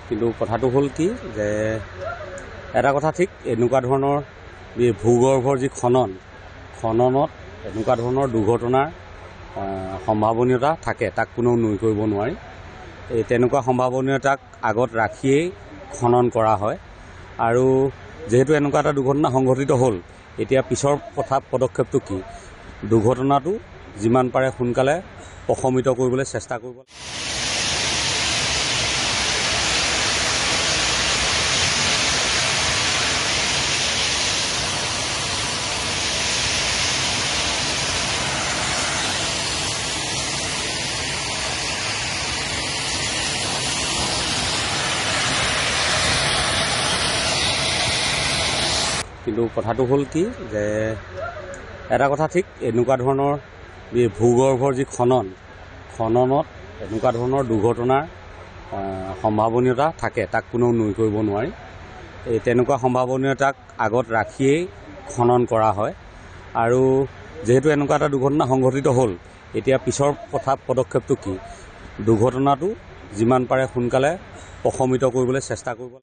কিন্তু কথাটো হ'ল কি যে এটা কথা ঠিক এনেকুৱা ধৰণৰ ভূগৰ্ভৰ যি খননত এনেকুৱা ধৰণৰ দুৰ্ঘটনাৰ সম্ভাৱনীয়তা থাকে, তাক কোনেও নুই কৰিব নোৱাৰি। এই তেনেকুৱা সম্ভাৱনীয়তাক আগত ৰাখিয়েই খনন কৰা হয় আৰু যেহেতু এনেকুৱা এটা দুৰ্ঘটনা সংঘটিত হ'ল, এতিয়া পিছৰ পদক্ষেপটো কি, দুৰ্ঘটনাটো যিমান পাৰে সোনকালে প্ৰশমিত কৰিবলৈ চেষ্টা কৰিব। কিন্তু কথাটো হ'ল কি যে এটা কথা ঠিক এনেকুৱা ধৰণৰ ভূগৰ্ভৰ যি খননত এনেকুৱা ধৰণৰ দুৰ্ঘটনাৰ সম্ভাৱনীয়তা থাকে, তাক কোনেও নুই কৰিব নোৱাৰি। এই তেনেকুৱা সম্ভাৱনীয়তাক আগত ৰাখিয়েই খনন কৰা হয় আৰু যেহেতু এনেকুৱা এটা দুৰ্ঘটনা সংঘটিত হ'ল, এতিয়া পিছৰ পদক্ষেপটো কি, দুৰ্ঘটনাটো যিমান পাৰে সোনকালে প্ৰশমিত কৰিবলৈ চেষ্টা কৰিব।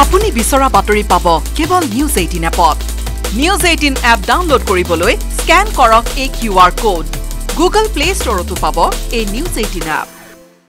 আপুনি বিচৰা বাতৰি পাব কেৱল নিউজ 18 এপত। নিউজ 18 এপ ডাউনলোড কৰিবলৈ স্ক্যান কৰক এই QR কোড। গুগল প্লে ষ্টৰতো পাব এই নিউজ 18 এপ।